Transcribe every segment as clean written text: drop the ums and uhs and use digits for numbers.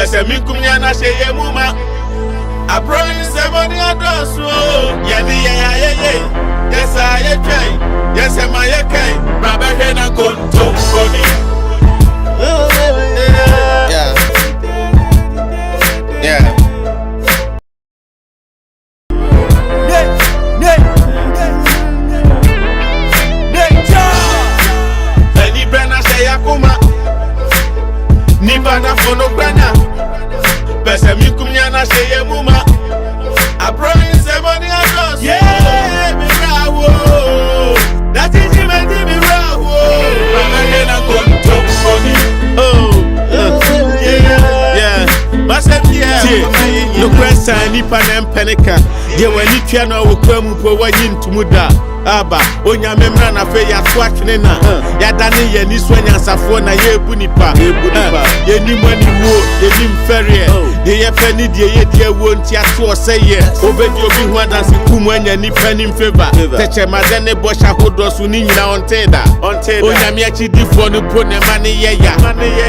Bese mi kumnyana sheye muma. I promise everybody address you. Yeah, yes, I okay. Yes, am I okay? Rabba Hena Konto Body. Yeah. Any brana say Yakuma. Nibana Fono Brana. Bese mi kumnyana sheye muma. I promise everybody address. Yeah, me rawo. That is me rawo. Rabba Hena Konto Body. Yeah. Masem yeah. No question ni panem penika. Ye wani tia na okwa mu po wanyi ntumuda. Aba onya memra na fe ya twatwene na ya dane ye ni so nyansafo na ye ebu nipa ye ni mani wo ye ni mfere ye pani die ye die wo nti ato oseye obedi obi hu adanse kumu anya nipa ni mfeva teche madane bosha hodo so ni nyina onteda onya me achi difo no po ne mane ye ya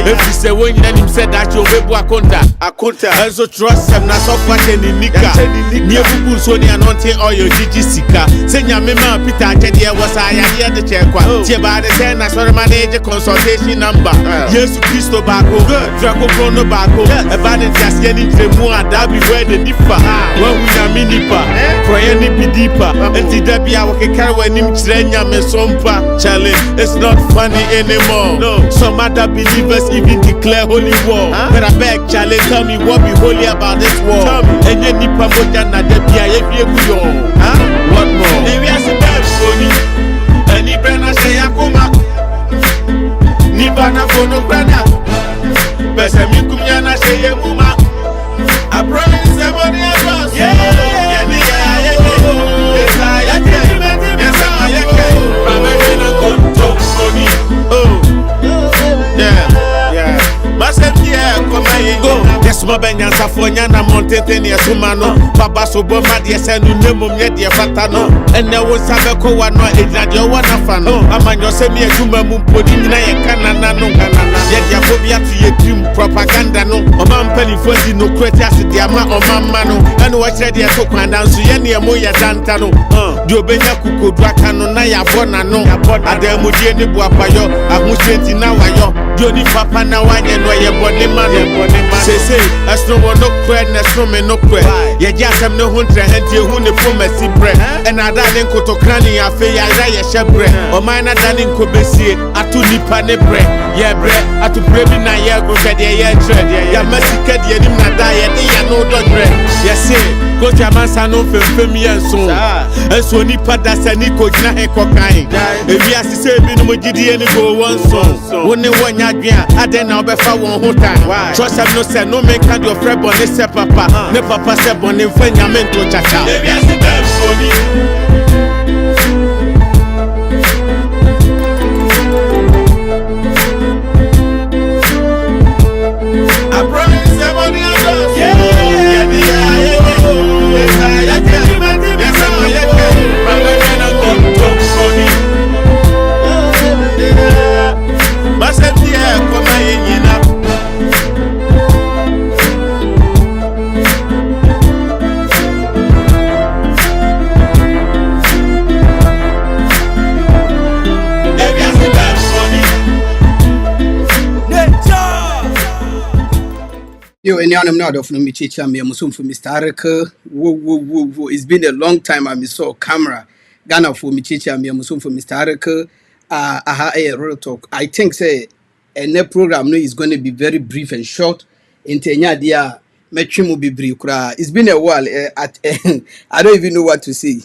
efi se wo nyina nim se da che obebu akonta enso trust sem na so fa che ni nika ni ebubu so ni anonte oyo jiji sika se nyame ma Peter Chedia was I here the check one. Tiba the ten national manager consultation number. Yes, Christo Bako, Draco Prono Bako, abandoned just getting the more that be where the differ. When we are minipa, for any deeper, and the Debbie I can carry when him Trenya Mesompa. Challenge, it's not funny anymore. No, some other believers even declare holy war. But I beg, Charlie, tell me what be holy about this war. And then Nipa Mojana Debbie, what more? Any brana say Yakuma Nibana Fono Brana Bese mi kumnyana say Yemuma I promise everybody across. Yeah. Yes, my Benyansa Fonyana Montetania Sumano, Papa Soboma, dear Sanu Nemum, yet dear Fatano, and there was Sabako, one Edadio, one Afano, Aman Yosemi, Jumamu, Podina, Canano, yet Yabobia to your dream propaganda, no, or Mam Penny Fonzi, no Cretias, Diama, or Mamano, and what said the Tokana, Suyania Moya Dantano, Diobena Kuku, Drakano, Naya Bonano, Ademujeni Buapayo, Amushenti Nawayo, Joni Papa Nawan, and where your body man. Say, as no one no cred, no me no cred. Ye just am no hunter, and you who the poor messy bread. And I didn't go to cranny, I feel I shebre. Or mine I didn't go be see, I to nip and bread. Yeah, bread, I to pray me na ye go shed ye tread. Ya messy ked ye dim na die, ye no dog bread. Yes, say, go to a man's no film me and so. And so nipa that's a nico na he cocaine. If you have to say, me no giddy and go one song. Only one yard, I then I'll be for one whole time. Trust I'm no say no make your friend bonne say papa. Ne papa say bonne when you meant to chacha. I promise everybody else. Yo, any I'm not of me chicha me musum for Mr. Araka. Whoa. It's been a long time I saw camera. Ghana for me chicha me musum for Mr. Araka. Aha a real talk. I think say a program no is going to be very brief and short. Intenya dia metrimu be brief. It's been a while. I don't even know what to say.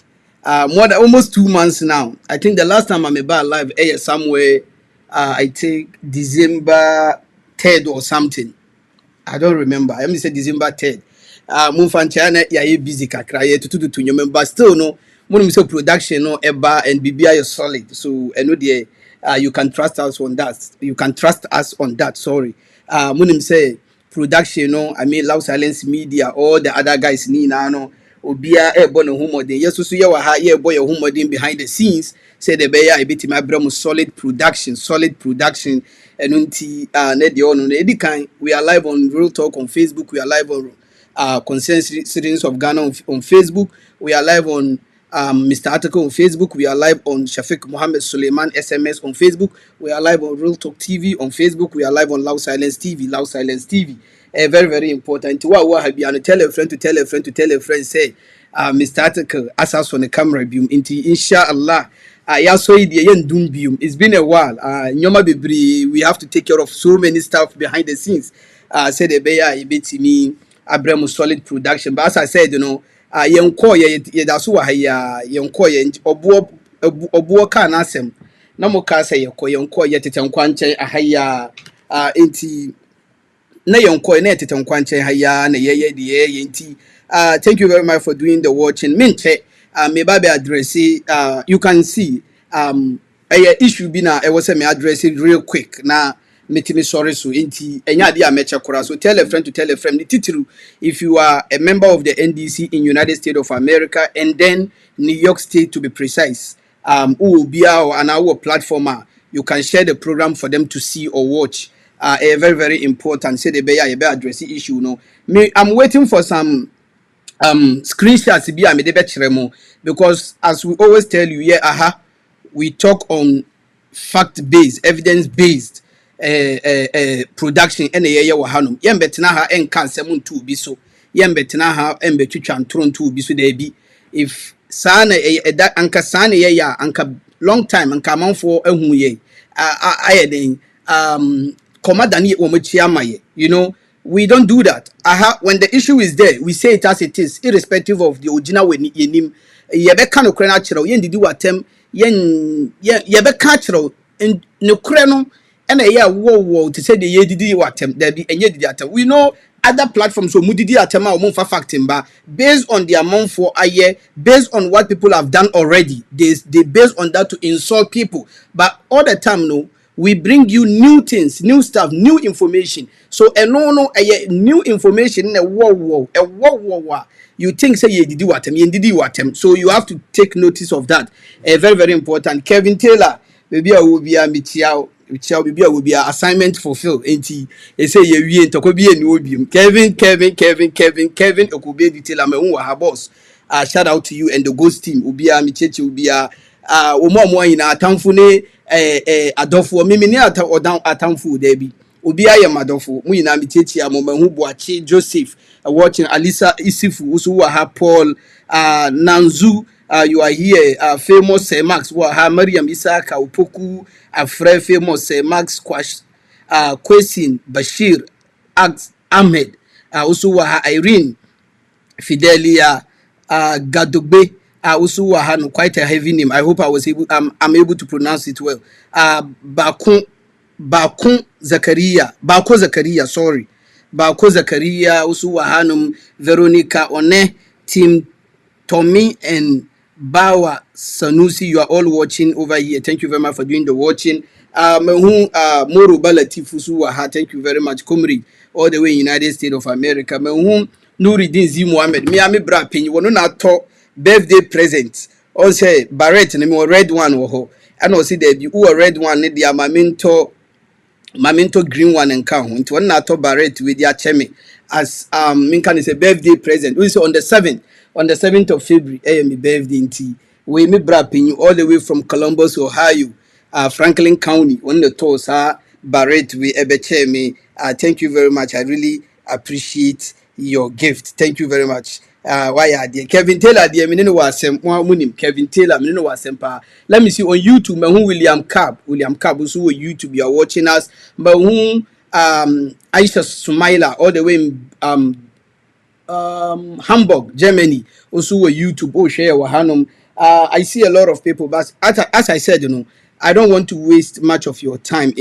More than almost 2 months now. I think the last time I'm about live somewhere. I think December 3rd or something. I don't remember. I say December 3rd. Mumfanchana ya busy kakra ye to nyome, but still no money say production no eba and BBI is solid. So I know the you can trust us on that. You can trust us on that. Sorry. Money say production no. I mean Loud Silence Media, all the other guys ni na no. Obia e bono humo den. Yes, so ye wa ha ye boy humo den behind the scenes. say the beya ebiti my bremo solid production and unti net the on edikan. We are live on Real Talk on Facebook, we are live on Consensus Citizens of Ghana on Facebook, we are live on Mr. Article on Facebook, we are live on Shafiq Mohammed Suleiman SMS on Facebook, we are live on Real Talk TV on Facebook, we are live on Loud Silence TV. Very, very important. What have you tell a friend to tell a friend to tell a friend say, Mr. Article, assas on the camera beam into inshallah. Yeah, so it's been a while. We have to take care of so many stuff behind the scenes. Said the beya bit me Abraham solid production. But as I said, young koy that's why young koy obuo can asem. No more can say young koy yet it kwanche ahaya inti na yonko na tetem kwanche haya na yeye de yenti. Thank you very much for doing the watching. Minche me baby address you can see a issue bi na e was me address it real quick na metimi sorry so enti enya de a mecha kora. So tell a friend to tell a friend. Titiru, if you are a member of the NDC in United States of America and then New York State to be precise, who will be our platform, you can share the program for them to see or watch. A very, very important. Say the bear address the issue. No, me, I'm waiting for some screenshots be a medebet because as we always tell you, yeah, we talk on fact based, evidence based production. And yeah, wahanum. Yem betina ha en kan semun tu biso. Yem betina ha en betwitwa ntron tu biso de bi. If sana that anka sana yeah anka long time anka manfo ehu ye. Ayeden you know, we don't do that. When the issue is there, we say it as it is, irrespective of the original when yenim. Yebeka no kre natural, yen didi watem, yen yebeka natural in no kreno, and a year wo to say the ye didi watem, there be and ye didi atem. We know other platforms so mudidi atema or monfa facting, but based on the amount for a year, based on what people have done already, they based on that to insult people. But all the time, no. We bring you new things, new stuff, new information. So new information in a war. You think say ye did watem. So you have to take notice of that. Very, very important. Kevin Taylor, maybe I will be a mitiao. Will be an assignment fulfilled. Enti, say ye ain't be a new Kevin, Okube detail me her boss. Shout out to you and the ghost team. Ubia Michechi Ubia umo ina atamfune adofo mimi ni atamfu debi obi aye madofo mu ina Michechi amoma hu boachi Joseph watching Alisa Isifu usu wa ha Paul Nanzu you are here famous Max wa ha Mariam Isaka Upoku Afre famous Max Kwash Kwesin Bashir Ahmed usu wa ha Irene Fidelia Gadogbe also had quite a heavy name. I hope I'm able to pronounce it well. Bako Zakaria, sorry. Bako Zakaria, also Hanum, Veronica One, Team Tommy and Bawa Sanusi, you are all watching over here. Thank you very much for doing the watching. Moro Balatifusu, thank you very much. Comrade, all the way in United States of America. Nuruddin Z Mohammed, Miami Brapin, you want to talk birthday present. Also, Barrett, and a red one, and also there be a red one, the Mamento green one and count into one nato Barrett with their chemi as Minkan is a birthday present. We on the 7th of February, AM birthday in tea. We me Brapin all the way from Columbus, Ohio, Franklin County, on the toes, Barrett with Ebechemi. Thank you very much. I really appreciate your gift. Thank you very much. Why are there? Kevin Taylor, dear Minino was Kevin Taylor, Minino was Sempa. Let me see on YouTube, William Cab, who YouTube, you are watching us. But whom Aisha Sumaila, all the way in Hamburg, Germany, also YouTube, share Wahanum. I see a lot of people, but as I said, I don't want to waste much of your time.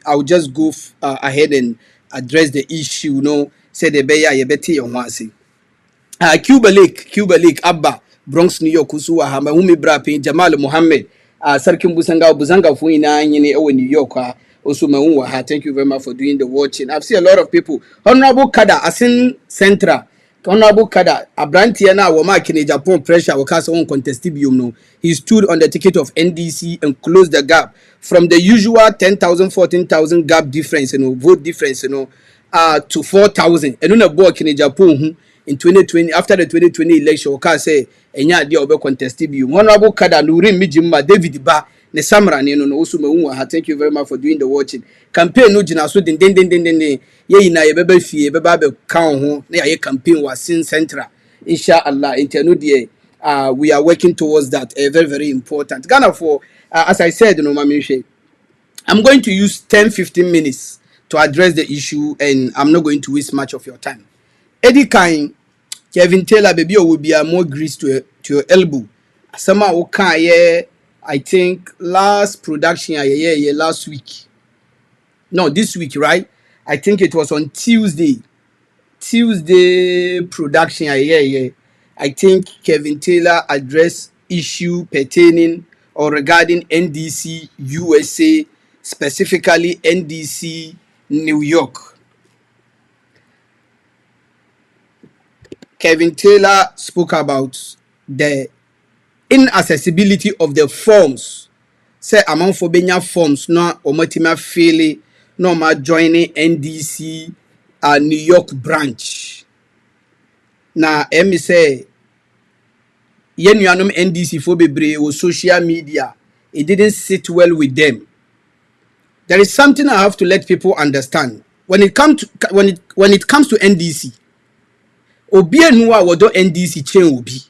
I'll just go ahead and address the issue. Say the beya yebeti yonwasi. Cuba Lake, Abba, Bronx, New York, Usua, Hamahumi Brapi, Jamal Mohammed, Sarkim Buzanga Fuina, New York, Osuma. Thank you very much for doing the watching. I've seen a lot of people. Honorable Kada, Asin Centra, Honorable Kada, Abrantia na Womaki in Japan pressure will cast on contestibium no. He stood on the ticket of NDC and closed the gap from the usual 10,000, 14,000 gap difference, vote difference, to 4,000. And on a book in Japan in 2020, after the 2020 election, will say, and ya dear over contestibium. Honorable Kada, Nurim Mijima, David Ba, ne Samra, also thank you very much for doing the watching. Campaign no jina so den ye na ye bebe fie beba be kan ho na ye campaign was sin central inshallah intenu de we are working towards that, very very important Ghana for as I said no mami I'm going to use 10-15 minutes to address the issue and I'm not going to waste much of your time. Eddie Kine Kevin Taylor baby will be more grease to your elbow somehow can yeah I think last production yeah last week. No, this week, right? I think it was on Tuesday production. Yeah. I think Kevin Taylor addressed issue pertaining or regarding Ndc-Usa, specifically Ndc New York. Kevin Taylor spoke about the inaccessibility of the forms. Say among for benya forms no omotima fairly no ma joining NDC New York branch. Na emi say ye nuanom NDC for bebre o social media, it didn't sit well with them. There is something I have to let people understand. When it comes to NDC, obi enwa wodo NDC chain obi.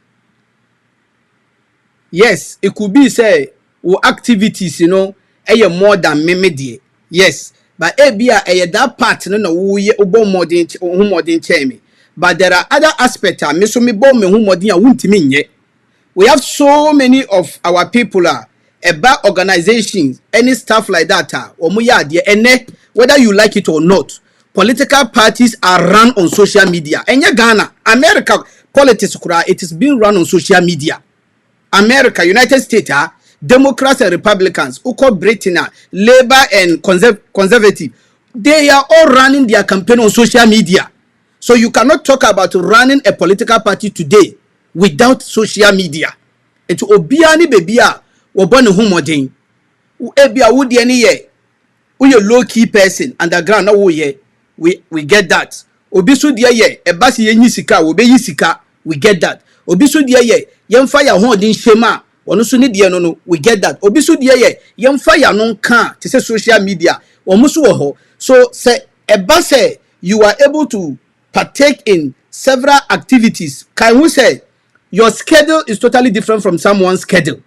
Yes, it could be say activities, more than me. Yes, but that part no but there are other aspects we have so many of our people about organizations, any stuff like that and whether you like it or not, political parties are run on social media. And Ghana, America politics, it is being run on social media. America, United States, Democrats and Republicans, Britain, Labour and Conservative, they are all running their campaign on social media. So you cannot talk about running a political party today without social media. And to obiani bebia, wabone humodin, ebia wudi any ye, we a low key person underground. No we get that. Obisu dia ye, ebasi ye nisika, obe yisika, we get that. Obisu dia ye, yemfa ya holding shema, onusu ni dia no, we get that. Obisu dia ye, yemfa ya non kan, to say social media, omusu woho. So say ebase, you are able to partake in several activities. Can we say your schedule is totally different from someone's schedule?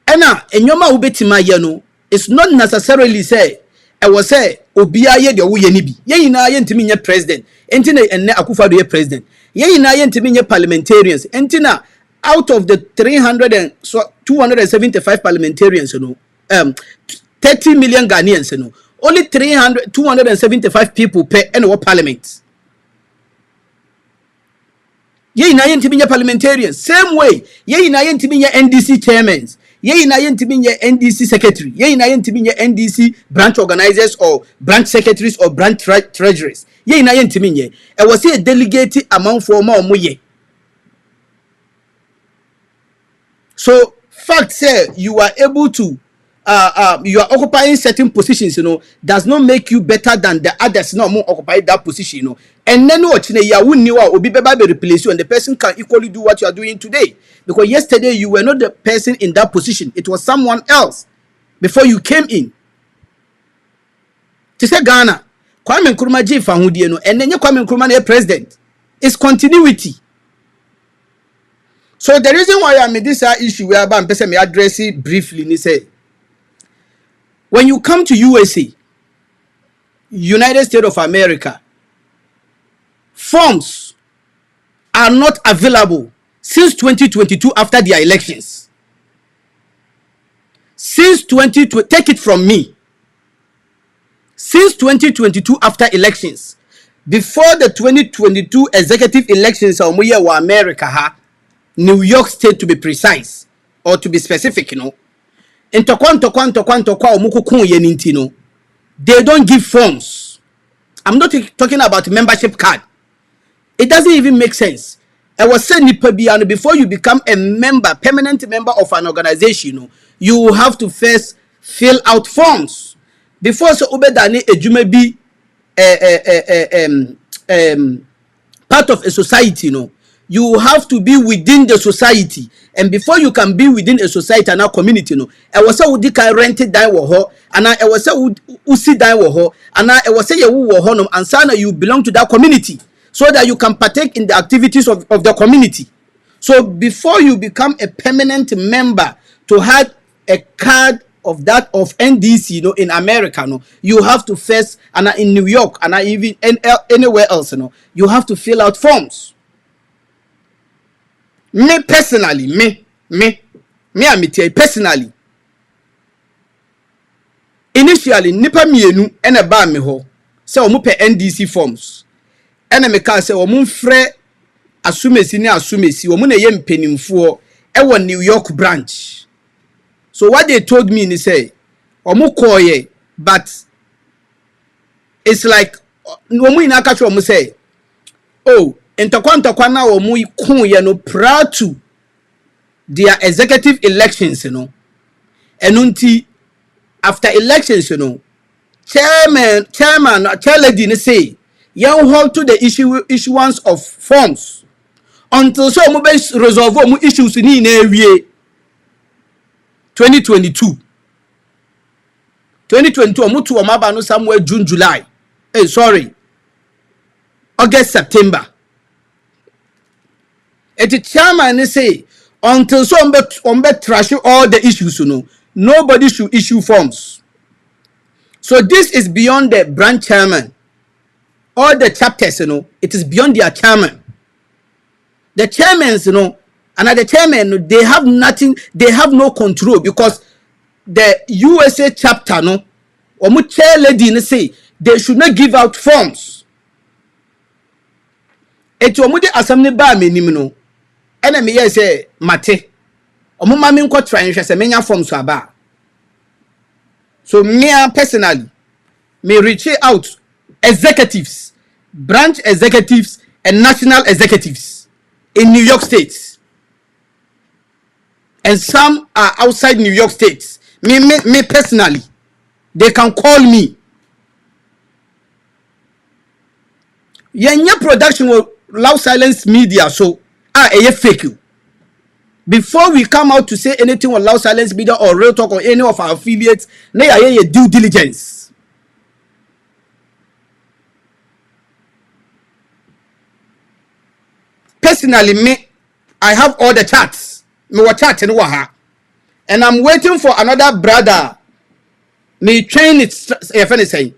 Ena enyoma ubetima ye no, it's not necessarily say I was say obia ye de wo ye ni bi. Ye na ye ntimi nye president. Enti na enne Akufo-Addo ye president. Ye na ye ntimi nye parliamentarians. Enti na out of the 275 parliamentarians 30 million Ghanaians only 275 people per annual parliament. Ye na ye ntimi nye parliamentarians. Same way, ye na ye ntimi nye NDC chairmen. Ye na ye ntimi nye NDC secretary. Ye na ye ntimi nye NDC branch organizers or branch secretaries or branch treasurers. Ye na ye ntimi nye. E was a delegate among for more moye. So fact say you are able to you are occupying certain positions, does not make you better than the others not more occupy that position, and then what ya wouldn't be replace you and the person can equally do what you are doing today, because yesterday you were not the person in that position, it was someone else before you came in. To say Ghana, Kwame Nkrumah J Fahudie and then Kwame Nkrumah the president. It's continuity. So the reason why I made this issue where I'm me address it briefly, say when you come to USA, United States of America, forms are not available since 2022 after their elections. Since 2020, take it from me. Since 2022 after elections, before the 2022 executive elections of America, New York State to be precise or to be specific, they don't give forms. I'm not talking about membership card. It doesn't even make sense. I was saying before you become a member, permanent member of an organization, you have to first fill out forms. Before so obedani ejuma bi part of a society, you have to be within the society, and before you can be within a society and a community, I was say we can rent it die wo ho, and I was say we see die wo ho, and I was say you wo ho and sana you belong to that community, so that you can partake in the activities of the community. So before you become a permanent member to have a card of that of NDC, in America, you have to first, and in New York, and even anywhere else, you have to fill out forms. Me personally, personally, initially, nipa mienu ene ba me ho, se omu pe NDC forms. Ene me ka se omu frɛ asumesi ne asumesi, omu ne ye mpenimfuo ewo New York branch. So what they told me is say, omu koye, but it's like omu ina ka omu say, oh, ntakwa na omu kunye no prior to their executive elections, enunti after elections, chair lady ne say, yan hold to the issuance of forms until so omu be resolve omu issues ni na ewie 2022 omu to omu aba no somewhere June, July, August, September. And the chairman say until so ombe trash all the issues, nobody should issue forms. So this is beyond the branch chairman. All the chapters, it is beyond their chairman. The chairmans, and the chairman, they have nothing, they have no control, because the USA chapter, omu chair lady say they should not give out forms. Eti omu de assembly ba menim, ene me say mate omo ma me nko try nhwe se menya form so aba. So me personally, me reach out executives, branch executives and national executives in New York State, and some are outside New York State. Me personally, they can call me. Yenya production will Loud Silence Media, so fake you. Before we come out to say anything on Loud Silence Media or Real Talk or any of our affiliates, they are due diligence. Personally, I have all the chats. Me wa chat in waha, and I'm waiting for another brother. Me train it. If anything,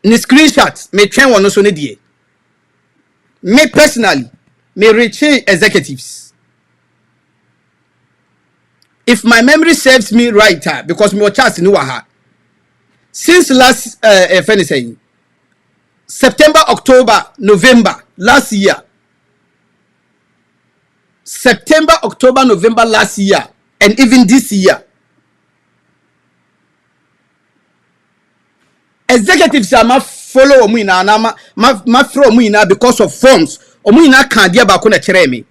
ni screenshots. Me train one also need. Me personally, me reach executives. If my memory serves me right, because me chats in waha. Since last, if anything, September, October, November last year. September, October, November last year, and even this year, executives are ma follow omuina na ma throw omuina because of forms. Omuina can't dia ba ko na kire me.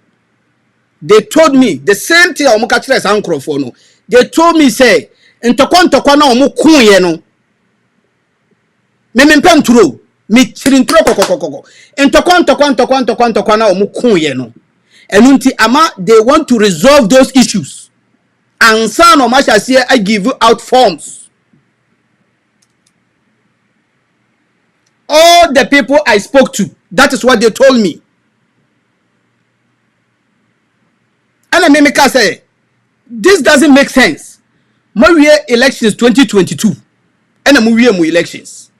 They told me the same thing omu ka kire san krofo no. They told me say ntokwa na omu kunye no. Me mpanturo, me chirintro kokokoko. Ntokwa na omu kunye no. And ama they want to resolve those issues. And son of Masha I give you out forms. All the people I spoke to, that is what they told me. And I make say, this doesn't make sense. My elections 2022. And I'm elections.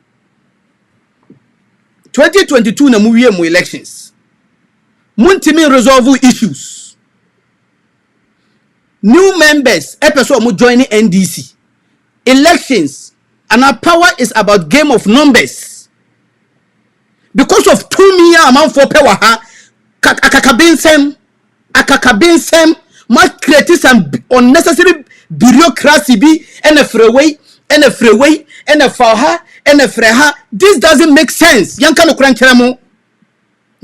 2022 na elections. Muntimi resolve issues. New members, episode mu joining NDC. Elections, and our power is about game of numbers. Because of 2 million amount for power, akakabinsem, must create some unnecessary bureaucracy be and a freeway, and a freha, and a freha. This doesn't make sense. Yankano Krancheramo.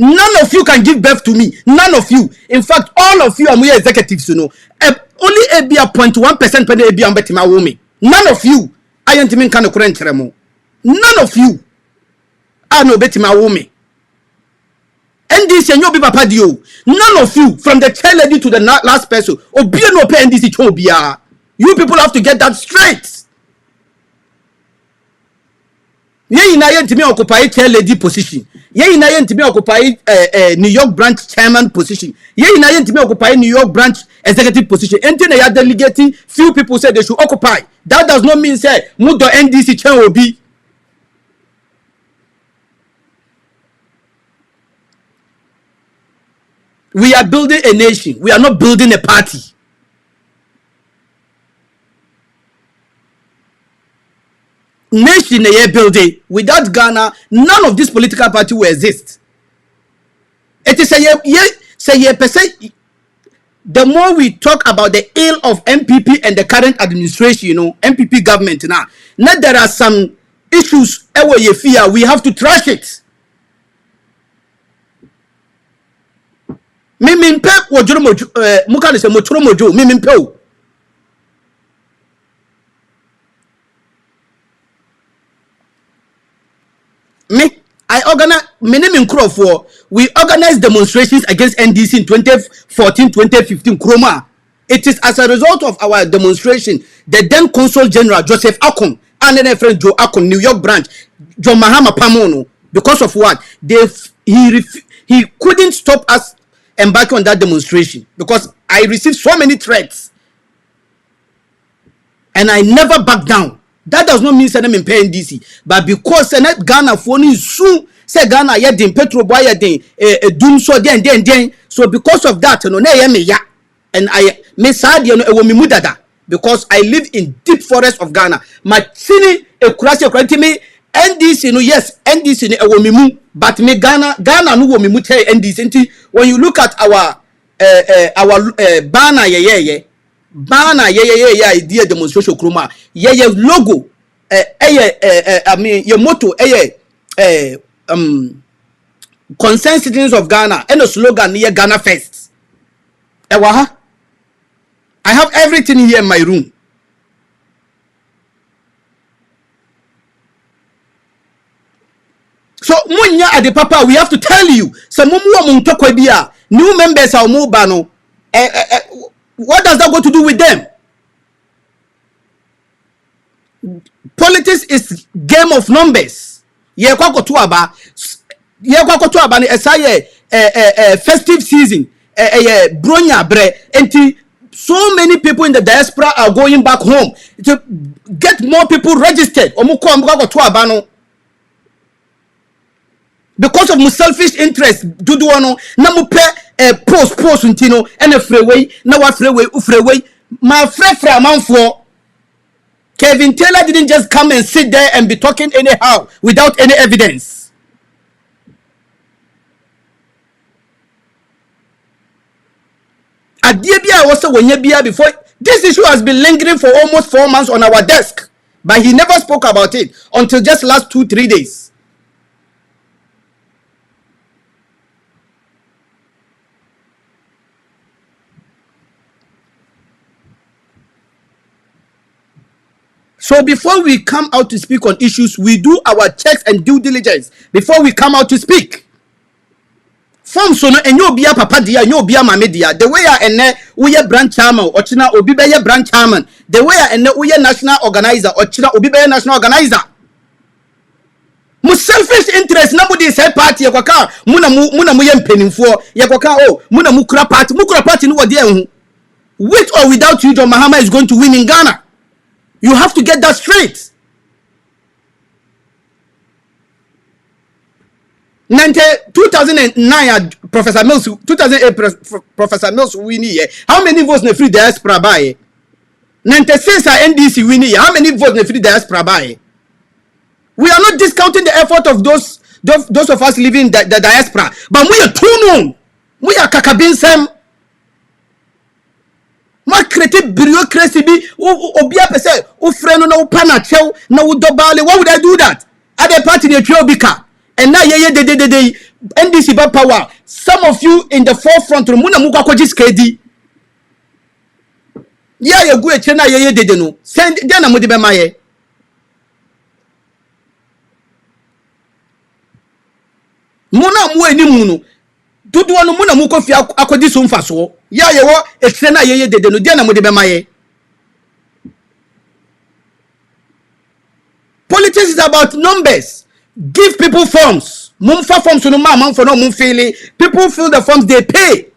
None of you can give birth to me. None of you. In fact, all of you are my executives, you know. Only a 0.1% per day betima woman. None of you. I ain't even kind of current remo. None of you are no betima woman. NDC and you be papa dio. None of you, from the chair lady to the last person, or be no pay NDC chobia. You people have to get that straight. Ye ina ye ntimi occupy chair lady position. Ye ina ye ntimi occupy New York branch chairman position. Ye ina ye ntimi occupy New York branch executive position. Enti na ya delegating few people say they should occupy. That does not mean say mudo NDC chair will be. We are building a nation. We are not building a party. Nation a building. Without Ghana, none of this political party will exist. It is a percent. The more we talk about the ill of MPP and the current administration, you know, MPP government now there are some issues we have to trash it. Mimimpe wojuro mukane se motoro mojo mimimpe o. I organize we organized demonstrations against NDC in 2014, 2015 Kroma. It is as a result of our demonstration the then Consul General Joseph Akon and then friend Joe Akon, New York branch, John Mahama Pamono, because of what? He couldn't stop us embarking on that demonstration because I received so many threats and I never backed down. That does not mean say them in pay NDC, but because Senate Ghana phone is soon say Ghana yedin petrol boy yedin doom so then so because of that no na me ya and I me sad you know e wo me mudada because I live in deep forest of Ghana. My chini e kurase me NDC no yes NDC no e wo me mu but me Ghana no wo me mu tell NDC. When you look at our banner banner idea demonstration kroma logo I mean your motto concerned citizens of Ghana and the slogan near Ghana first. I have everything here in my room. So munya at the papa we have to tell you some new members are mobano. What does that got to do with them? Politics is game of numbers. Festive season. Bronya bre. And so many people in the diaspora are going back home to get more people registered. Because of my selfish interest, duduano na mu post untino and a freeway na wa freeway my friend man for Kevin Taylor didn't just come and sit there and be talking anyhow without any evidence. Adebia also when before this issue has been lingering for almost 4 months on our desk, but he never spoke about it until just last 2-3 days. So before we come out to speak on issues, we do our checks and due diligence before we come out to speak. From so no enyo bia papa dia enyo bia mame dia the way I ene we branch chairman ochina obi be branch chairman the way I ene we national organizer ochina obi be national organizer. Mu selfish interest nobody say party yakwaka muna mu ye mpenimfo yakwaka oh muna mu kura party no wodi ehun. With or without you John Mahama is going to win in Ghana. You have to get that straight. 2009 Professor Mills 2008 Professor Mills win here. How many votes na free diaspora buy? 96 NDC win here. How many votes na free diaspora buy? We are not discounting the effort of those of us living in the diaspora, but we are too known. We are kakabinsem. Ma create bureaucracy bi obia pese o freno na o panachew na o dobale. Why would I do that? Other party dey try obika and now ye NDC ba power, some of you in the forefront muna muka kwa jiskedi. Ya ye gu eche na ye dede no. Send dia na mudi be maye. Muna mu eni mu no. Dudu wanu muna muko fi akodi so mfaso. Ya ye wo eche na ye dede no dia na mudi be maye. Politics is about numbers. Give people forms. Mumfa forms no man for no mumfili. People fill the forms, they pay.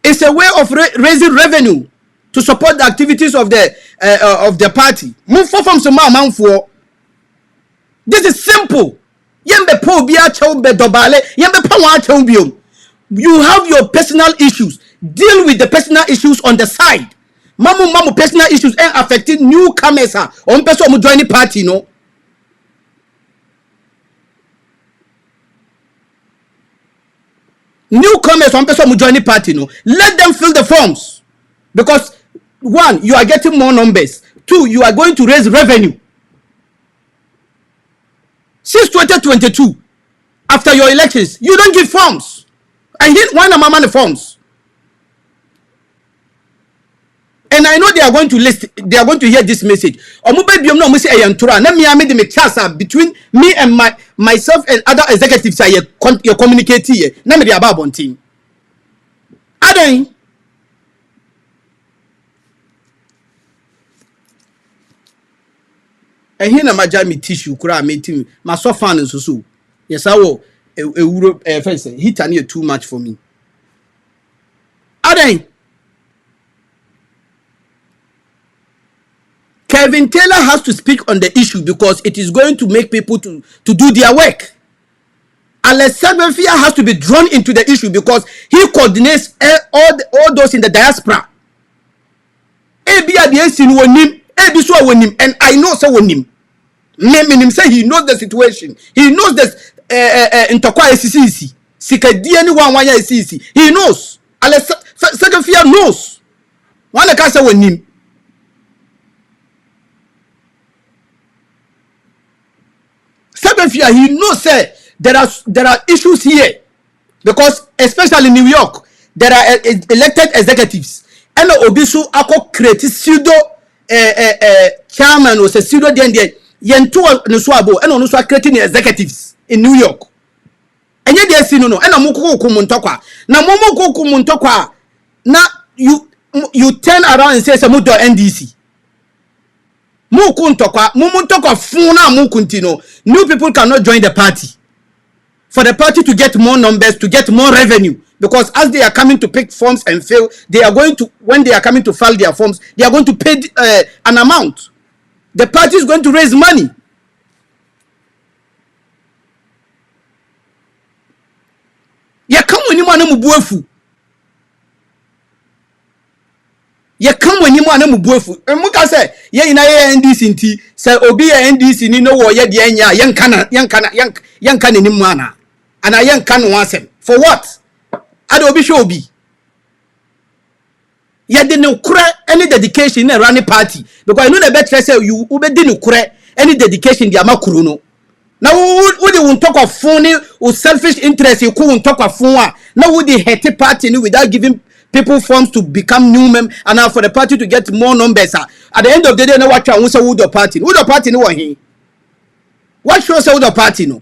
It's a way of raising revenue to support the activities of the party. Mumfa forms no man for. This is simple. Yembe po biya chombe dobale. Yembe pa wa chombium. You have your personal issues. Deal with the personal issues on the side. Mamu personal issues ain't affecting newcomers. On person who join the party, no. Newcomers on person who join the party, no. Let them fill the forms, because one, you are getting more numbers. Two, you are going to raise revenue. Since 2022, after your elections, you don't give forms. I hit one of my money forms. And I know they are going to hear this message. Between me and myself and other executives, you're communicating here. Adon. And here na majami tissue kura meeting my so fan and so. Yes, I will Europe fence hit near too much for me. Adon. Kevin Taylor has to speak on the issue because it is going to make people to do their work. Alessandro Fia has to be drawn into the issue because he coordinates all those in the diaspora. And I know say he knows the situation. He knows this he knows. Alessandro Fia knows. One can say when him. He knows there are issues here because especially in New York there are elected executives and obisu ako create pseudo chairman or pseudo there yentu no so abo and no so creating executives in New York enye dey si no and amukuku muntokwa na momukuku muntokwa na you turn around and say samudo NDC. New people cannot join the party. For the party to get more numbers, to get more revenue, because as they are coming to pick forms and fill, they are going to, when they are coming to file their forms, they are going to pay an amount. The party is going to raise money. Ya come when you want to move. Ye come when you want to move. And Muka say, ye ina ye NDC nti, say obi ye NDC ni no wo ye de anya, yankana ni mwana. And I yankana wansem. For what? Ade obi show obi. Ye de no kure any dedication in a running party. Because I know the better say you ube de no kure any dedication di amakuru no. Now who they won't talk of phone or selfish interest, you couldn't talk of phone. Now would the hate party without giving people forms to become new members and now for the party to get more numbers. At the end of the day, no what you say who the party? Who the party no he? What shows who the party no?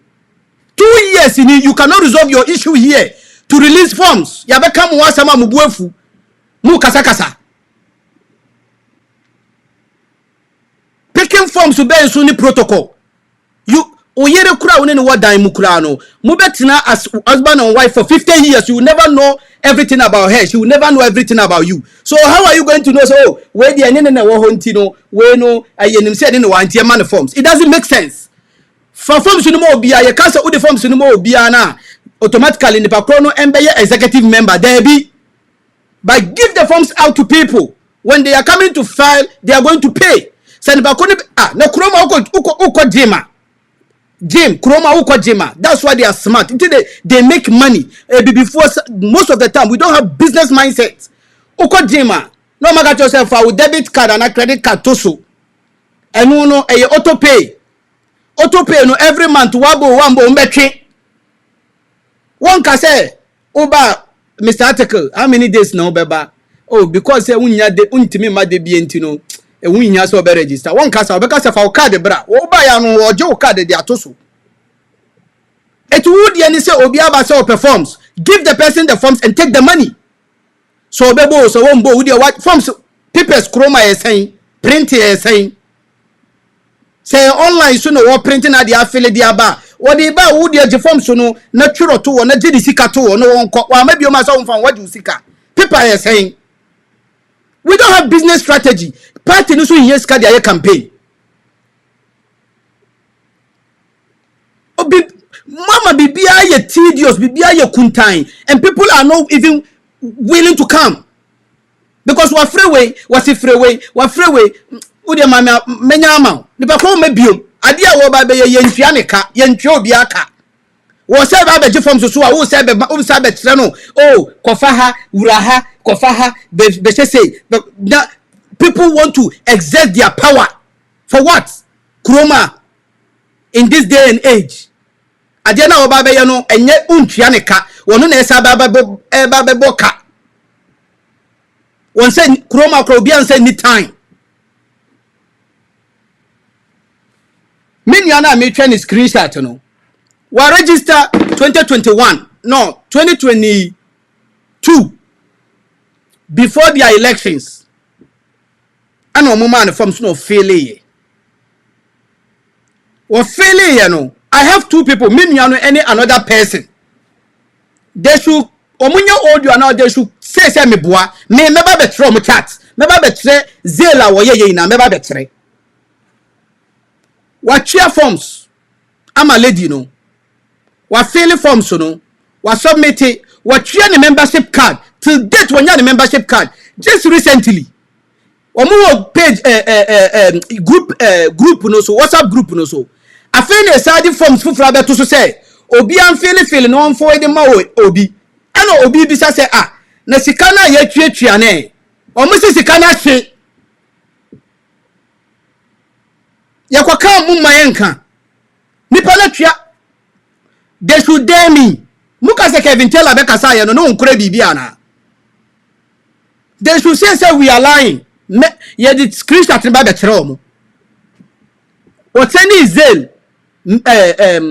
2 years in you cannot resolve your issue here to release forms. You become one sama mubuefu. Mu kasa kasa. Picking forms to be in Sunni protocol. You oyere kura one what dime mukura no. Mubetina as husband and wife for 50 years. You will never know everything about her. She will never know everything about you. So how are you going to know? So where the anene wo hontino we no ayenim say no wantie man forms. It doesn't make sense. For forms no more bia ye can say the forms no more bia na automatically the pakro no embeye executive member there be. But give the forms out to people. When they are coming to file, they are going to pay. Send pakro no kroma uko jima. Jim, Kroma Ukojima. That's why they are smart. They make money. Before most of the time, we don't have business mindset. Ukojima. No matter yourself, our debit card and a credit card toso. And no auto pay. Auto pay no every month wabo wambo umbetre. One can say, Oba, Mr. Article, how many days now, Beba? Oh, because unya de untimi ma de bientino, e unya so be register. One can say, because of our card, bra, Oba ya no ojo card de atoso. It would yani say Obi Abasa performs. Give the person the forms and take the money. So bebo so won bo with your what forms papers chroma is saying, print is saying. Say online so no what printing at the affiliate the aba. What the ba would your forms so no natural to na jidi sika to no one or maybe you must from what you sika. Paper is saying. We don't have business strategy. Party no so yes ka their campaign. Mama bibia ye tedious, bibia ye kuntain, and people are not even willing to come because we are freeway, we freeway. Udi mama menyama. Nipa ko mebio. Ade a wo ba be ye ntwa ne ka, ye ntwa obi aka. Wo se ba be form so a wo se be tre no. Oh, kofa ha, wura ha, kofa ha, be say. People want to exert their power for what? Kroma in this day and age. Ade na wo ba be ye no enye untwa ne ka. Wono na esa ba be boka. Won say kroma kro obi an say any time. Minyana me train screenshot no. We register 2021, no 2022 before the elections. And no man forms no failure. Or failure no. I have two people, minyano any another person. They should omunyo audio now they should say me boa me meba betre mo chat. Meba betre zela wo ye na meba betre. What cheer forms? I'm a lady, no. What filling forms, no. What submit it? What cheer the membership card? Till date when you have the membership card. Just recently. Or more page group no so WhatsApp group no so. I feel a side forms for Flabber to say. Obi I'm feeling no one for the Mao Obi. I know Obi bisa say na sikana ye triane. Or Mrs. Sikana she. Yakwaka mumma yenka. Nipa na twa. They should dare me. Muka se Kevin tell Abeka say no unkure bibia na. They should say we are lying. Ye the screenshot ba betre omo. What any Zale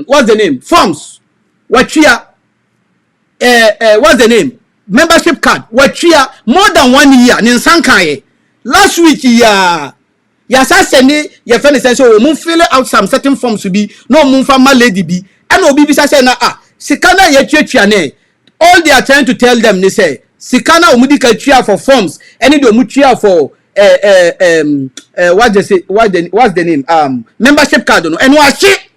what's the name? Forms. Wachia what's the name? Membership card. Wachia more than 1 year ninsankaye. Last week Yes, I send it. Your friend says, "Oh, we fill out some certain forms to be no moon from my lady be." And Obi bisa say na Sikana ye chia. All they are trying to tell them, they say Sikana umudika chia for forms. Any do muchia for what they say? What's the name? Membership card no. And what shit?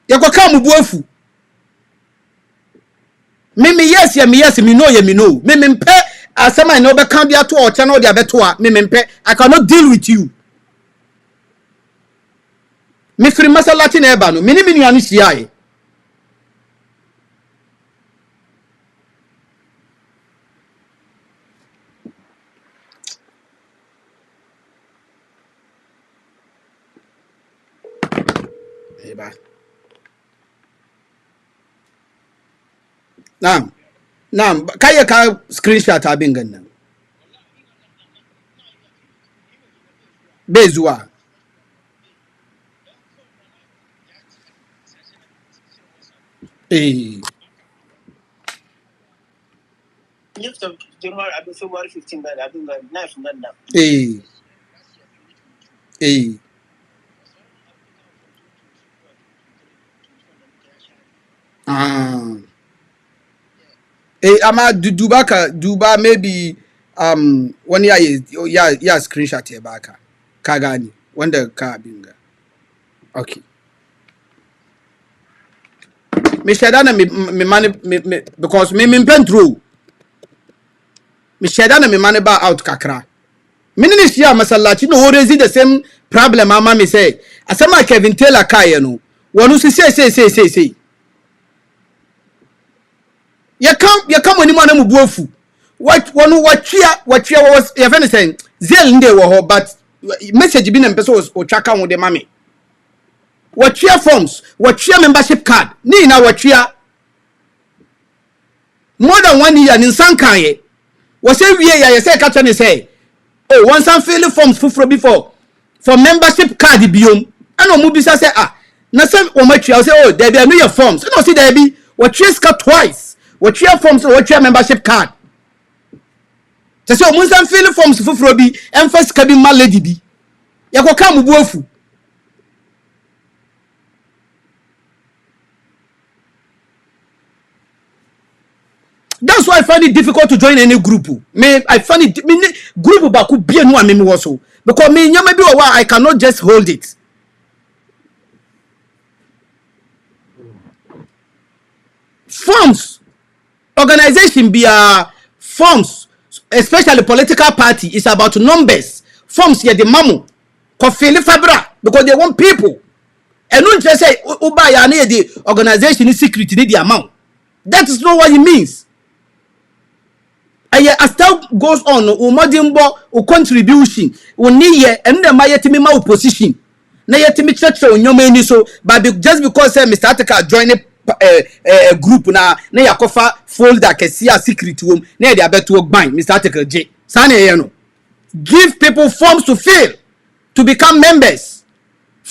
Yako kamu buofu. Me yes, me no. Me mpe. As some I know, but can't be at all. Channel the abetua. Me I cannot deal with you. Me free masa Latin ebano. Mini anisiai. Eba. Now, kaya ka screenshot abingan na. Bezua. Eh. February 15, I've been knife man now. Ama Duba maybe one year ya screenshot here baka. Kagani. Wanda ka binga. Okay. Me sheda na me money because me pen through. Me sheda na me money ba out kakra. Me ni shia masallachi no raise the same problem mama me say. Asema Kevin Taylor kai no. Wonu say. You come when you want to buofu. What chia was your friend saying? Zell nde wo but message bi na person o chaka wo de mame. Watchia forms, watchia membership card. Ni na watchia more than 1 year in Sankaye. Was say we ya say catch and say, oh, once I'm filling forms before for membership card biom. I know Mubisa say na say o matchia say oh there be no your forms. No see there be watchia ska twice. Watchia forms, watchia membership card. Say o once I'm filling forms fufro bi emphasize ka bi ma lady bi. Ya ko ka mubuafu. That's why I find it difficult to join any group. I find it group ba could be no amemi also because me nyama bi wa I cannot just hold it. Forms organization be forms, especially political party is about numbers. Forms here the mamu kofili fabra because they want people. And don't just say uba ya na the organization is secret need the amount. That is not what it means. As time goes on, umodimbo u contribution uni ye ende ma yetimi ma opposition na yetimi church onyoma eni so but just because Mr. Ataka join a group na yakofa folder kesi a secret wom na ye dey abeto ogban Mr. Ataka J sane ye no give people forms to fill to become members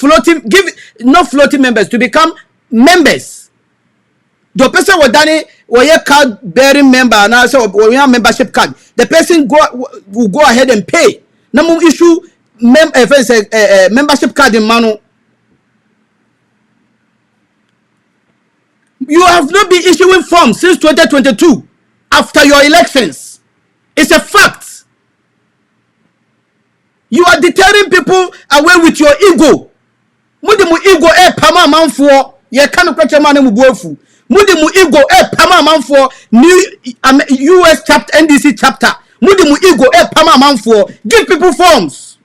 not floating members to become members. The person was done a card bearing member and also we have membership card. The person will go ahead and pay. Now issue membership card in manu. You have not been issuing forms since 2022 after your elections. It's a fact. You are deterring people away with your ego. Mudimu ego pama manfo ye kanu kwache mane mubuofu. Mudimu ego pama manfo new US chapter NDC chapter. Mudimu ego pama manfo give people forms.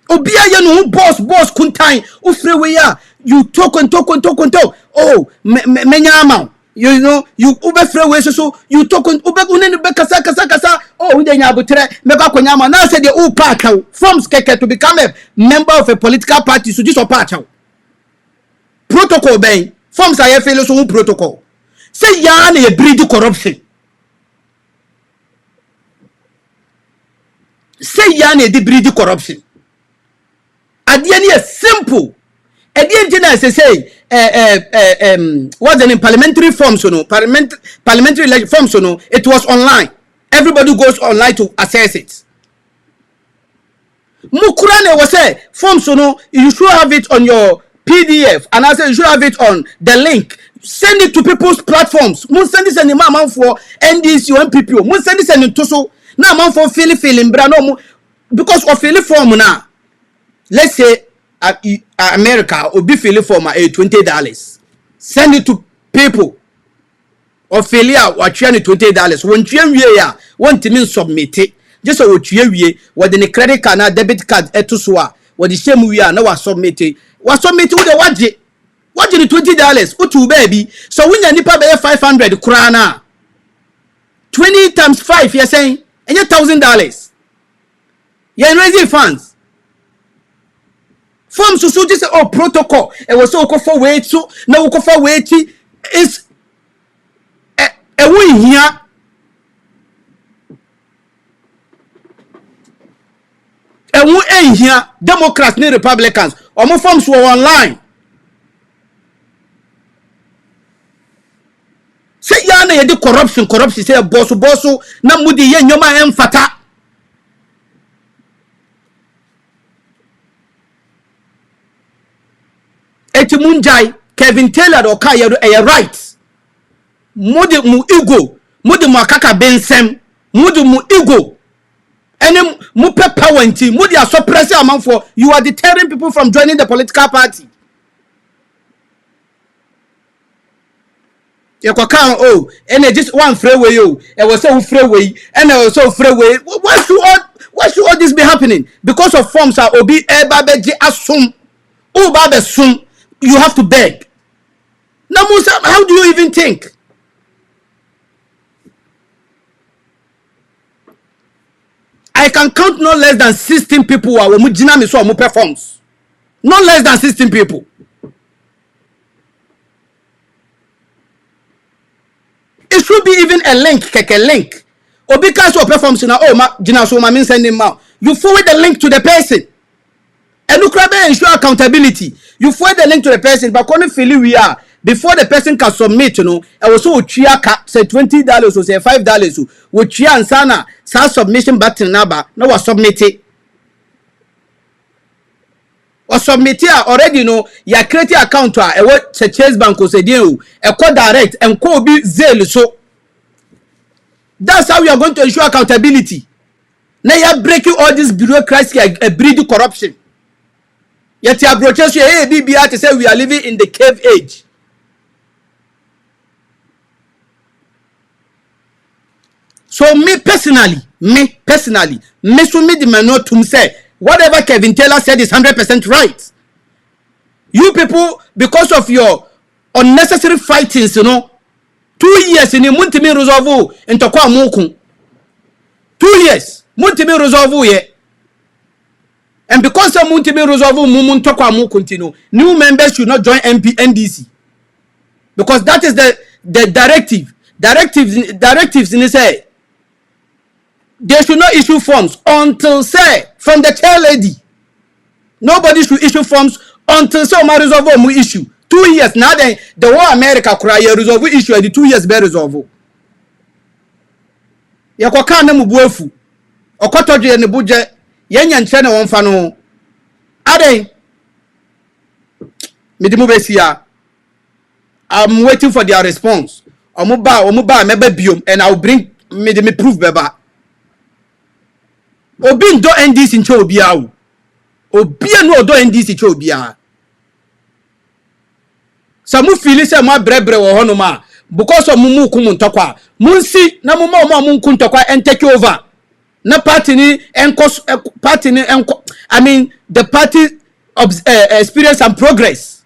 Obia ye no boss kuntan ufrewe ya you talk. Oh menya amount. You know, you ube freeway so you talk on ube uneni be kasa oh unde nya abutre meka kwanyama na say the u part forms keke to become a member of a political party so this part protocol ben forms are fail so protocol say ya na e breed corruption say ya na e breed corruption adie na simple edie engineer say what's the name parliamentary forms parliamentary election forms it was online. Everybody goes online to access it. Mukurane was say forms you should have it on your PDF and I say you should have it on the link. Send it to people's platforms. Mun send this any man for NDC or MPP. Mun send this any toso na man for feeling bra no because of feeling form now. Let's say America will be filling for my $20. Send it to people. Ophelia or $20. When you want to submit it, just what you what the credit card and debit card etuswa what the same we are now submit it. What submit with the what the $20? What to baby? So when you nipa pay 500 krana 20 times 5 you're saying and you $1,000. You're raising funds. Forms so just oh protocol it was so for wait so now we for wait is a win here a win here Democrats and Republicans or more forms were online say yana the corruption say boss na mudi ye nyoma emfata. Munjai Kevin Taylor or Kaya a right. Mudi mu ego, mudi mu akaka bensem, mudi mu ego. And mu power and team, mudi are suppressing amount for you are deterring people from joining the political party. You can oh, and just one freeway you, it was so freeway, and it was so freeway. Why should all this be happening? Because of forms are obi babeji assume, oh babe soon. You have to beg. Now, Musa, how do you even think? I can count no less than 16 people who are mujina me so mu performs. No less than 16 people. It should be even a link, keke link. Or because of performance now, oh ma jina so ma mean sending out. You forward the link to the person. And look ensure accountability. You forward the link to the person, but when feel we are before the person can submit, you know, I was so say $20 or say $5 which and sana submission button number no was submitted. Or submit already, you know, you create account to a what Chase Bank or say you a code direct and co be zeal. So that's how we are going to ensure accountability. Now you are breaking all this bureaucracy a breed of corruption. Yet you approaches you, hey, BBR to say we are living in the cave age. So me personally, me so me the man not to say whatever Kevin Taylor said is 100% right. You people, because of your unnecessary fightings, you know, 2 years in the Muntimi resolve into kwa mukun. 2 years, Muntimi resolve ye. And because of Muntimi resolve mumun tokwa mu continue, new members should not join NDC. Because that is the directives in say. They should not issue forms until say from the chair lady. Nobody should issue forms until say my resolve mu issue. 2 years now then the whole America cry resolve issue and the 2 years be resolve. Ya kwa kana mu buafu. Okotoje ne buje yenya nche ne wonfa no. Aden medimu besia. I'm waiting for their response. Omuba mebe biom and I'll bring me proof beba. Obi ndo NDC nche obia wo. Obi no odo NDC nche obia. Samu feel say ma brebre wo hono ma because of mumu kum ntokwa. Munsi na mumu nkum ntokwa and take over. Na party ni enkos party ni enko I mean the party experience and progress.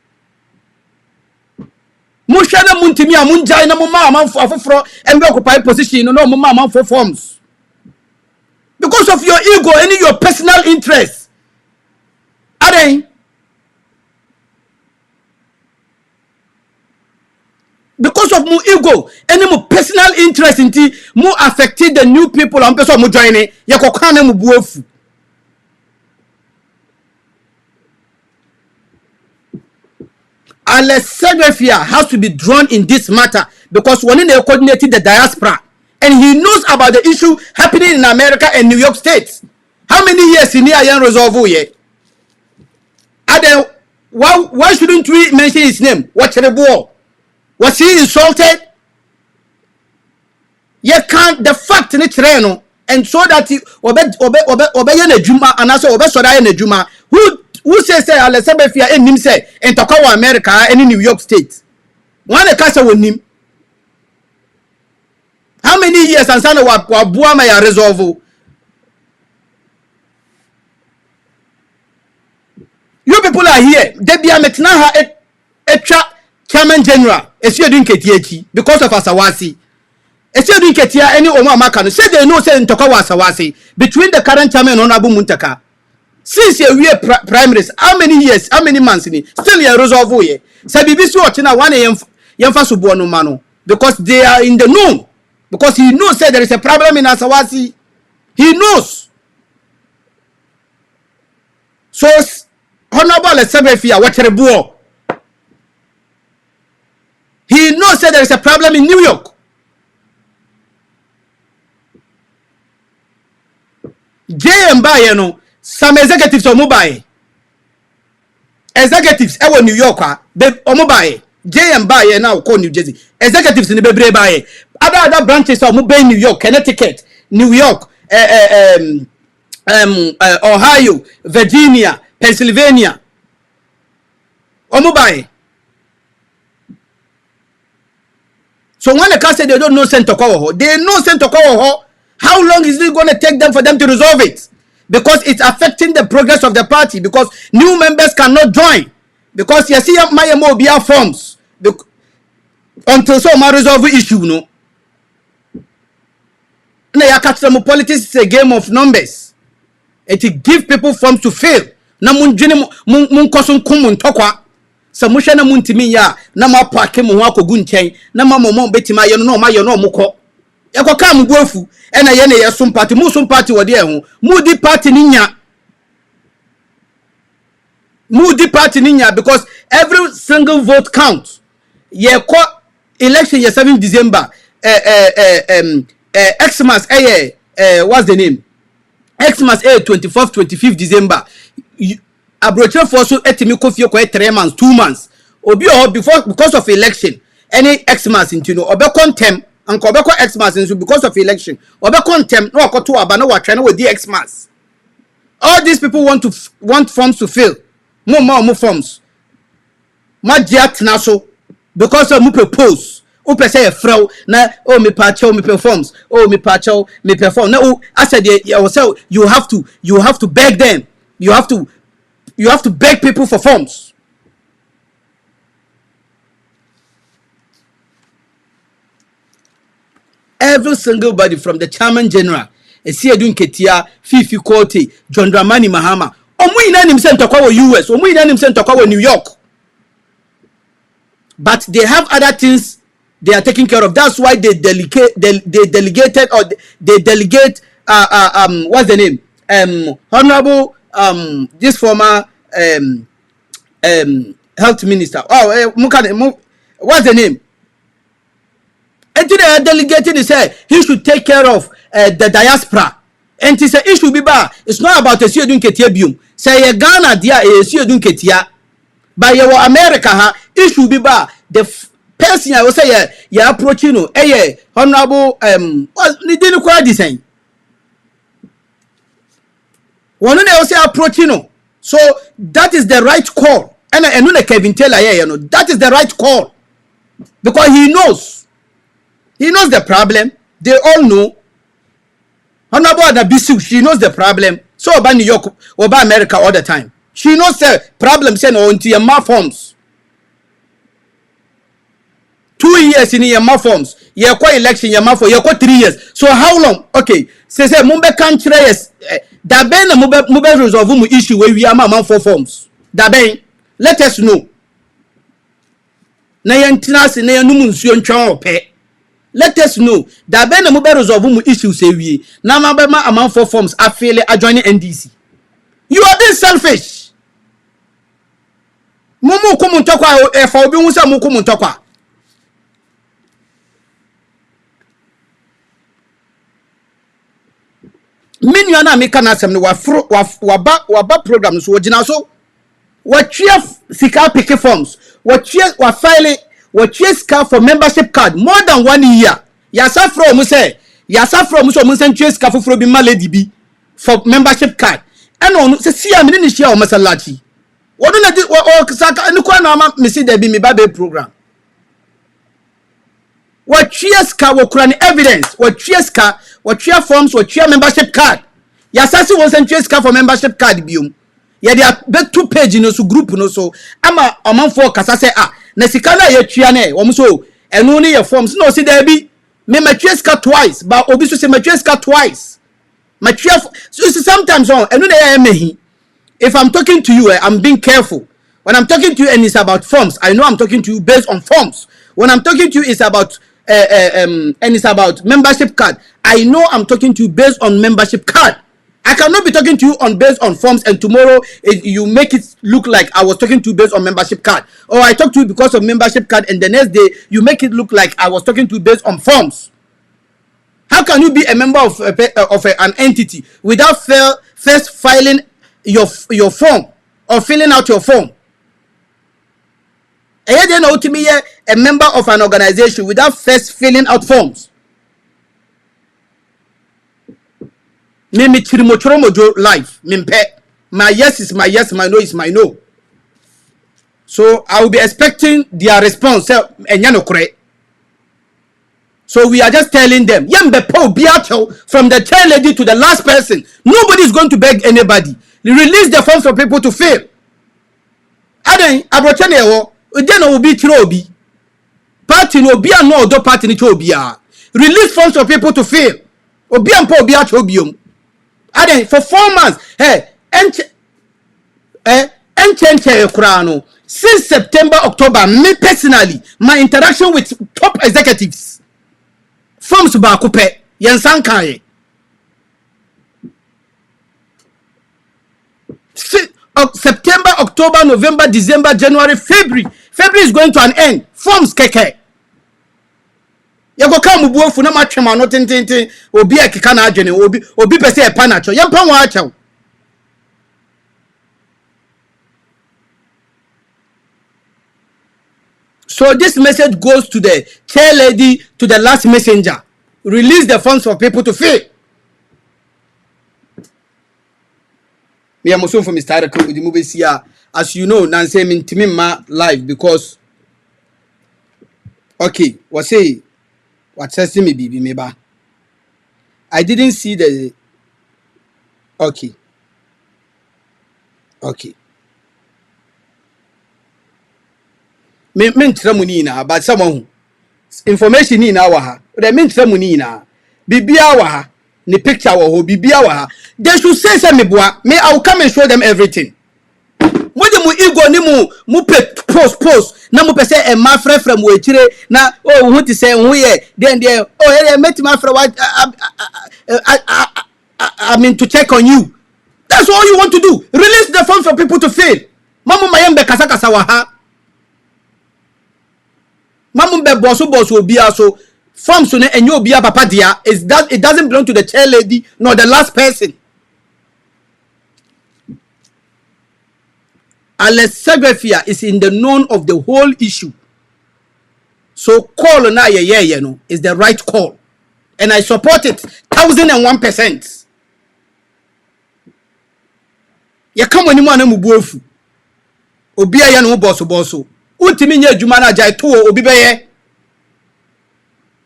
Mushana muntimi a munjai na mumma amanfo afoforo embe occupy position no mumma amanfo forms. Because of your ego and your personal interest. Are they? Because of my ego and my personal interest in tea, more affected the new people and person mu join ya kokana mu buofu. Alessandria has to be drawn in this matter because when they coordinated the diaspora and he knows about the issue happening in America and New York State. How many years in here resolve yet? Why shouldn't we mention his name? What's the war? Was he insulted? You can't the fact in it and so that he obey juma and also obey soda juma. Who says Alessandria and him say and Takawa America and in New York State? One a casa with him. How many years and sana wa buama ya resolve? You people are here. They be a metnaha a chairman general. Is you doing ketiachi because of Asawasi. Is you doing ketia any Oma Makano? Say they know say in Tokawa Asawasi between the current chairman and Onabu Muntaka. Since we are primaries, how many years, how many months in it? Still a resolve ye. Sabibisu Ochina 1 a.m. Yamfasubuano Mano because they are in the know. Because he knows that there is a problem in Asawasi. He knows. So, Honorable Alessandria, what a boy. He knows that there is a problem in New York. JM you know, some executives are mobile. Executives, New York, are mobile. JM now call New Jersey. Executives in the Bebre other branches of New York, Connecticut, New York, Ohio, Virginia, Pennsylvania. Omubai. So when the car said they don't know Sentokoho, they know Sentokoho. How long is it going to take them for them to resolve it? Because it's affecting the progress of the party. Because new members cannot join. Because you see my MOBR forms until so my resolve issue, no. na ya catch them politics is a game of numbers. It give people forms to fail. Na munjini mun kosun kumun tokwa. Sa musha na muntimi ya na ma pake mu ho akogu nchen na ma momo betima ye no ma ye no mukọ. Ye ko ka mu boafu e na ye na ye sum party mu sum party wode ho. Mu di party ni nya. Mu di party ni nya because every single vote counts. Ye ko election ye 7 December Xmas what's the name? Xmas 24th 25th December. Abroad for so etimi kofie ko 3 months 2 months. Obi or before because of election. Any Xmas into no obe contem and ko obe ko Xmas into because of election. Obe contem no akoto aba no wa try no with the Xmas. All these people want forms to fill. More forms. Ma jiat na so because of mu propose. O pe say frau na oh me pacho me performs. Oh me pacho me perform. Now I said you have to beg them. You have to beg people for forms. Every single body from the chairman general, Esiedun Ketia, Fifi Kote, John Dramani Mahama. Omu ina nim se ntokwa wo US, omu ina nim se ntokwa wo New York. But they have other things they are taking care of. That's why they delegate what's the name? Honorable this former health minister. What's the name? And today delegating he said he should take care of the diaspora. And he said it should be bad. It's not about the Esiedun Ketia bium. Say a Ghana dia Esiedun Ketia. But your America it should be bad. The person I will say you approach you honorable ni didn't quite design. One will say approach you. So that is the right call. And Kevin Taylor here, that is the right call. Because he knows the problem. They all know. Honorable Adabisu, she knows the problem. So about New York, about America all the time. She knows the problem saying into your forms. 2 years in your forms. You're quite election, you're 3 years. So how long? Okay. Say Mumbe country yes. Da ben na mube resolve mu issue where we are man 4 forms. Da ben let us know. Na yentina se na yenu nsuo ntwa ope. Let us know. Da ben na mube resolve mu issue say we. Na mabema among 4 forms affiliate adjoining NDC. You are being selfish. Mumu kumuntokwa efa obi hu se mu kumuntokwa. Many ana make na asem no wa program so wogina so wa tria sika pick forms wa file wa sika for membership card more than 1 year ya safro mu say so mu san sika foforo bi malady bi for membership card and on say sia me ni share o masalachi wodo na o saka ni kwa na ma me see there be me ba program wa sika wo kura ni evidence wa sika what share forms what share membership card ya sasi won san sika for membership card biom ya dey be 2 page no so group no so ama amanfo kasa say na sika na ya tua na wo so enu ni your forms no see there be me ma sika twice but obi so say ma sika twice ma so sometimes on enu na ya mehi. If I'm talking to you I'm being careful when I'm talking to you and it's about forms. I know I'm talking to you based on forms. When I'm talking to you it's about and it's about membership card. I know I'm talking to you based on membership card. I cannot be talking to you on based on forms and tomorrow you make it look like I was talking to you based on membership card, or I talked to you because of membership card and the next day you make it look like I was talking to you based on forms. How can you be a member of an entity without first filing your form or filling out your form? A member of an organization without first filling out forms. Me chirimochoromojo life. My yes is my yes, my no is my no. So I will be expecting their response. So we are just telling them, from the chair lady to the last person, nobody is going to beg anybody. Release the forms for people to fill. Aden abrochane Ujeno will be Trobi. Party no be no do party ni Trobia. Release funds for people to fill. Obi ampo obi acho biom. Ade for 4 months. Hey, enche kurano. Since September, October, me personally, my interaction with top executives from Subakupe, Yansankaye. September, October, November, December, January, February. February is going to an end. Forms keke. Yago kamu buofu na matchema no tintintin obi akika na adwene obi pese e panacho. Yempa wa achaw. So this message goes to the chair lady, to the last messenger. Release the funds for people to fill. Me am also from Mr. Arako with the movie here. As you know, Nancy Mintimi ma live because okay, what says me bibi meba. I didn't see the okay. Me tramuni na but someone information ni na wa ha. The me tramuni na bibia wa ha. Ni picture wa ho bibia wa ha. They should say me boa. Me I will come and show them everything. When mu ego ni mu post na mu pese e ma frefre mu echire na oh who ti say who ye then there oh yeah met my friend I mean to check on you. That's all you want to do. Release the funds for people to fill. Mamu mayembe kasa wa ha. Mamu be boss obi aso form so na enyo obi papa dia is that it doesn't belong to the chair lady nor the last person. Alex Segrefia is in the known of the whole issue. So call na ye no is the right call. And I support it 1001%. Ya kama ni mwana mubuofu. Obi aya no boso. Ultimi nye adwuma na jai to obi beye.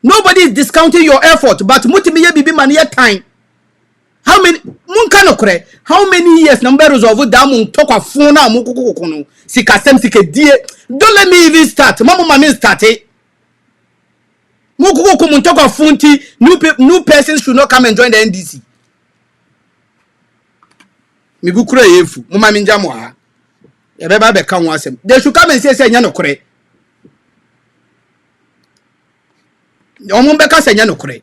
Nobody is discounting your effort, but mutimi ye bibi man ye time. How many how many years number resolve that mun talk of phone na mun kukukuno sikasem sikedie. Don't let me even start. Mama start it. Mun kukuku mun talk of phone ti new persons should not come and join the NDC. Mi bukura yefu. Mama minja mo ha. Ya beba be kan wasem. They should come and say nya no kure. Omun be ka say nya no kure.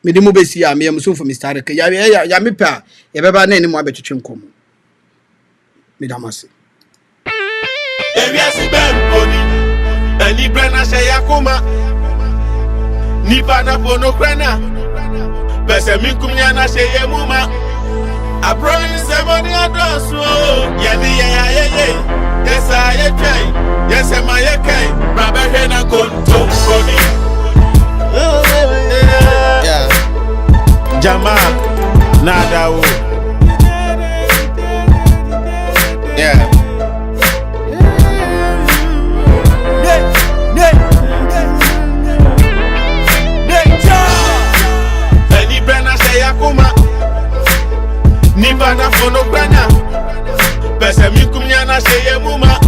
Me di mo besi ya me am so for Mr. Araka ya me pa ya beba na ni mo abetwetwe nkom me da mase ewiase bemponi ani brana she yakoma ni bana bono krana pese minkum nya na she yemuma abroin se boni adoso ya ni ya yes I try yes am I okay baba he na konto boni Jama Nadawo. Yeah. Any brana say yakuma. Ni bana fono brana. Pese mikum yana say yemuma.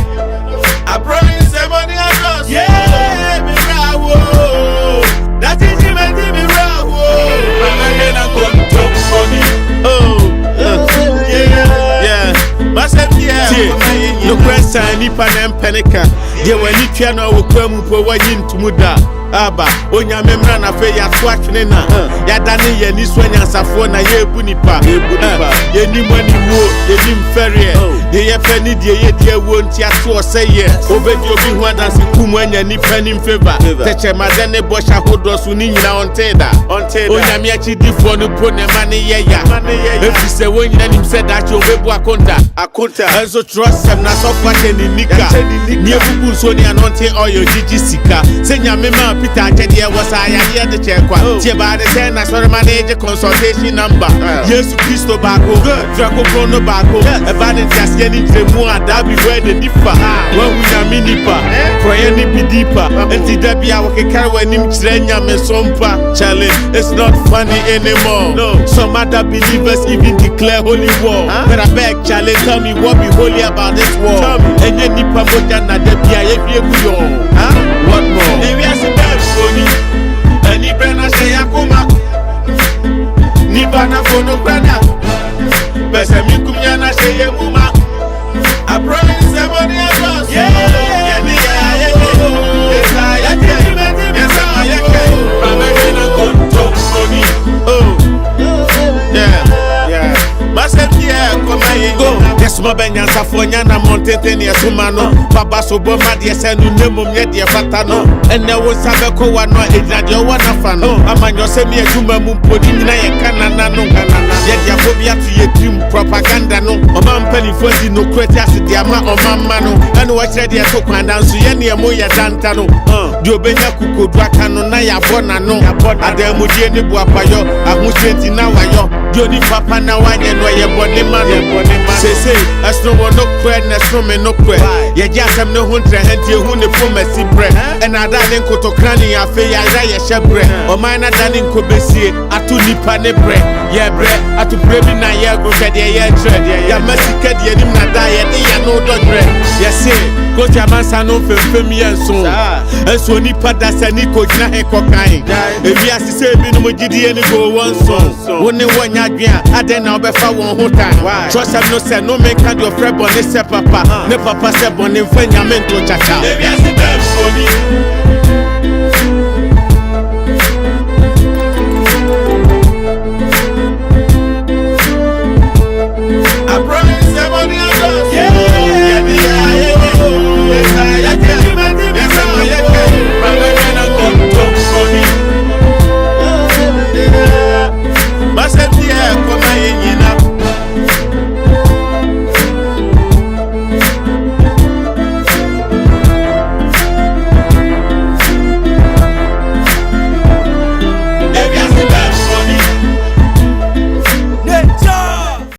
Abroin se money ados. Yeah, me rawo. That is me rawo. No question nipa na mpenika de wani twa na wokwa mu po wanyi ntumuda aba onya memra na fe ya so atwene na ya dane ye ni so nyansafo na ye ebu nipa ye ni mani wo ye ni mferie ye fe ni de wo nti aso oseye obedi obi hu adanse kumu anya nipa ni mfeva teche madane bosha hodoso ni nyina onteda onya me achi difo no po ne mane ye ya efi se wonyina nim se da chi obebu akonta enso trust sem na so kwate ni nika ni ebubu so ni anonte oyo jiji sika se nyame ma Peter Achede was I here the checkwa tie ba de say na sorry manage consultation number Yesu Kristo bako Draco Chrono bako e ba de tiasie ni tremu ada bi where the differ when we na minipa prayer ni bidipa enti da bia wo kekare wanim kire nyame sompa challenge it's not funny anymore no some other believers even declare holy war but I beg challenge tell me what be holy about this war enye nipa moja na da bia ye bie ku yo what more nipa na she yakuma nipa na fono brana pese mi kumya na she yemuma I promise everybody else yeah yes, my benya safonya na montete ne sumano baba so boma de se no nemum ye de fata no ene wo sabeko wa no edade wo na fa no amanyo se me aduma mu podi nyina ye kanana no ye de afobia to ye team propaganda no o man palifo di no kweti asede ama o mamma no ene wo kire de to kwanda nso ye ne mo ye danta no de obenya kukodu aka no na ya bona no adamu die ne bu apayo ahusenti na wayo Joni papa na wanye no ye bone man say as no one no cred na so me no cred ye jasam no huntre hentie hu ne fo masi bre and adane nkoto krani afe ya ye shebre o man na dane nko besie atu nipa ne bre ye bre atu bre bi na ye go hwede ye tre ya masika de nim na da ye de ye no do bre ye say ko jamansa no femfem ye nso enso nipa da sani ko gina he kokan ebi asise bi no mogidie ni go wonso woni wonya adwen ade na obefa won ho tan trust am no say no make kind of friend bonne se papa ne papa se bonne mfa nyame nto chacha ebi asise bi